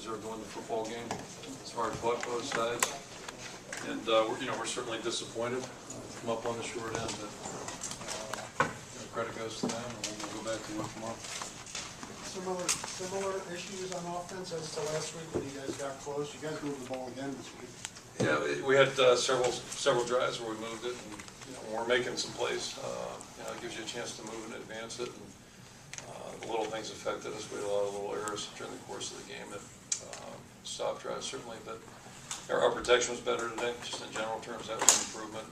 observed to win the football game. It's hard fought both sides, and we're certainly disappointed to come up on the short end. But credit goes to them, and we'll go back to work tomorrow. Similar issues on offense as to last week when you guys got close. You guys moved the ball again this week. Yeah, we had several drives where we moved it, and when we're making some plays, it gives you a chance to move and advance it. And the little things affected us. We had a lot of little errors during the course of the game that stopped drives certainly, but our protection was better today. Just in general terms, that was an improvement.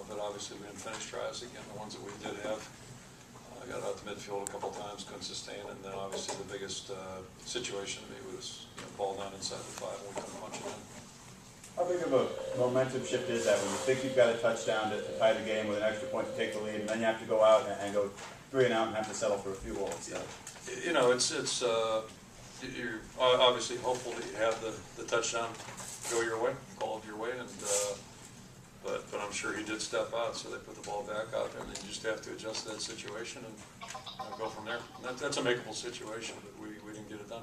But obviously, we didn't finish drives again. The ones that we did have, got out to midfield a couple times, couldn't sustain, and then obviously the biggest situation to me was ball down inside the 5 and we couldn't punch it in. How big of a momentum shift is that when you think you've got a touchdown to tie the game with an extra point to take the lead, and then you have to go out and go 3 and out and have to settle for a few goals? Yeah. You're obviously hopeful that you have the touchdown go your way, called your way, and but I'm sure he did step out, so they put the ball back out there, and then you just have to adjust to that situation and go from there. That's a makeable situation, but we didn't get it done.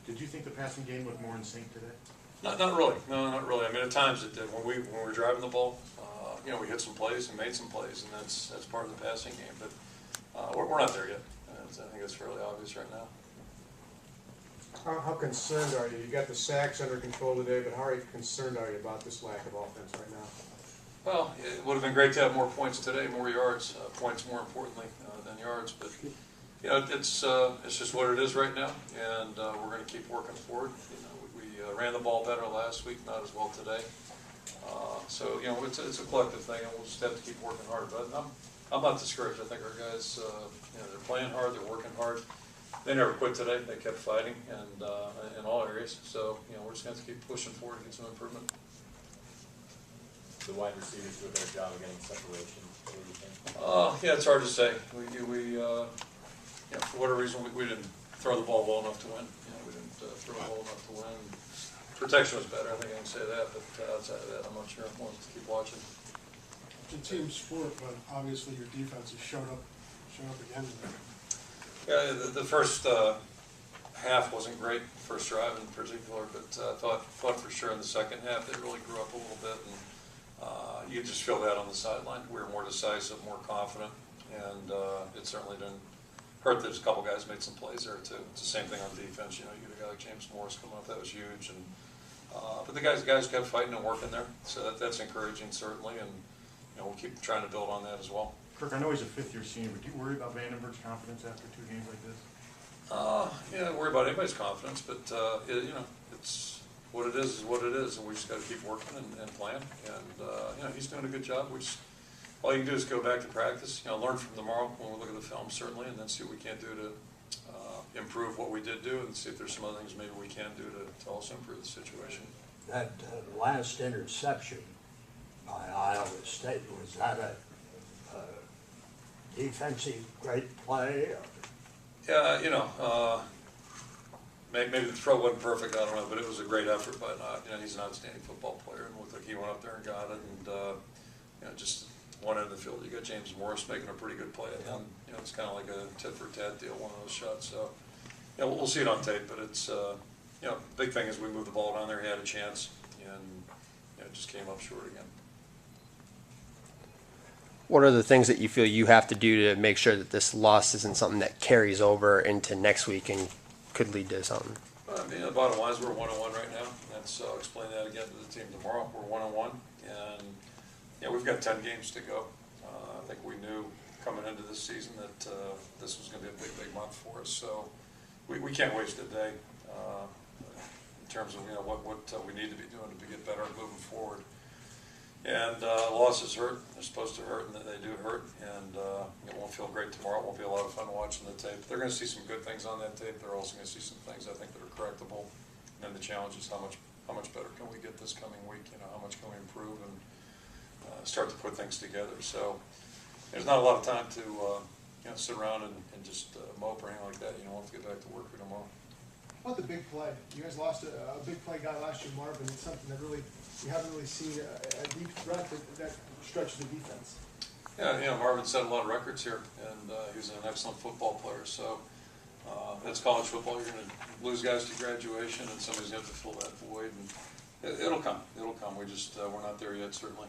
Did you think the passing game was more in sync today? Not really. No, not really. I mean, at times it did. When we were driving the ball, we hit some plays and made some plays, and that's part of the passing game. But we're not there yet. I think it's fairly obvious right now. How concerned are you? You got the sacks under control today, but how concerned are you about this lack of offense right now? Well, it would have been great to have more points today, more yards, points more importantly than yards. But it's just what it is right now, and we're going to keep working forward. We ran the ball better last week, not as well today. So it's a collective thing, and we'll just have to keep working hard. But I'm not discouraged. I think our guys, they're playing hard, they're working hard. They never quit today. They kept fighting, and in all areas. So we're just going to have to keep pushing forward and get some improvement. The wide receivers do a better job of getting separation. What do you think? Yeah, it's hard to say. We for whatever reason, we didn't throw the ball well enough to win. We didn't throw it well enough to win. Protection was better. I think I can say that. But outside of that, I'm not sure. We'll have to keep watching. It's a team sport, but obviously your defense has showed up again today. Yeah, the first half wasn't great, first drive in particular, but I thought for sure in the second half they really grew up a little bit, and you could just feel that on the sideline. We were more decisive, more confident, and it certainly didn't hurt that a couple guys made some plays there too. It's the same thing on defense. You get a guy like James Morris coming up, that was huge, and but the guys kept fighting and working there, so that's encouraging certainly, and we'll keep trying to build on that as well. Kirk, I know he's a fifth-year senior, but do you worry about Vandenberg's confidence after 2 games like this? Yeah, I worry about anybody's confidence, but it's what it is what it is, and we just got to keep working and playing. And he's doing a good job. All you can do is go back to practice, learn from tomorrow when we look at the film certainly, and then see what we can do to improve what we did do, and see if there's some other things maybe we can do to also improve the situation. That last interception by Iowa State, was that a defensive great play? Yeah, maybe the throw wasn't perfect, I don't know, but it was a great effort by he's an outstanding football player, and looked like he went up there and got it, and just one end of the field, you got James Morris making a pretty good play, and it's kind of like a tit-for-tat deal, one of those shots, so we'll see it on tape, but it's big thing is we moved the ball down there, he had a chance, and it just came up short again. What are the things that you feel you have to do to make sure that this loss isn't something that carries over into next week and could lead to something? The bottom line is we're 1-1 right now. I'll explain that again to the team tomorrow. We're 1-1, and we've got 10 games to go. I think we knew coming into this season that this was going to be a big month for us. So we can't waste a day in terms of what we need to be doing to get better moving forward. And losses hurt. They're supposed to hurt, and they do hurt. And it won't feel great tomorrow. It won't be a lot of fun watching the tape. They're going to see some good things on that tape. They're also going to see some things I think that are correctable. And then the challenge is how much better can we get this coming week? How much can we improve and start to put things together? So there's not a lot of time to sit around and just mope or anything like that. We'll have to get back to work for tomorrow. What about the big play? You guys lost a big play guy last year, Marvin. It's something that really we haven't really seen a deep threat that stretches the defense. Yeah, Marvin set a lot of records here, and he's an excellent football player. So It's college football, you're gonna lose guys to graduation, and somebody's gonna have to fill that void, and it'll come, we just, we're not there yet, certainly.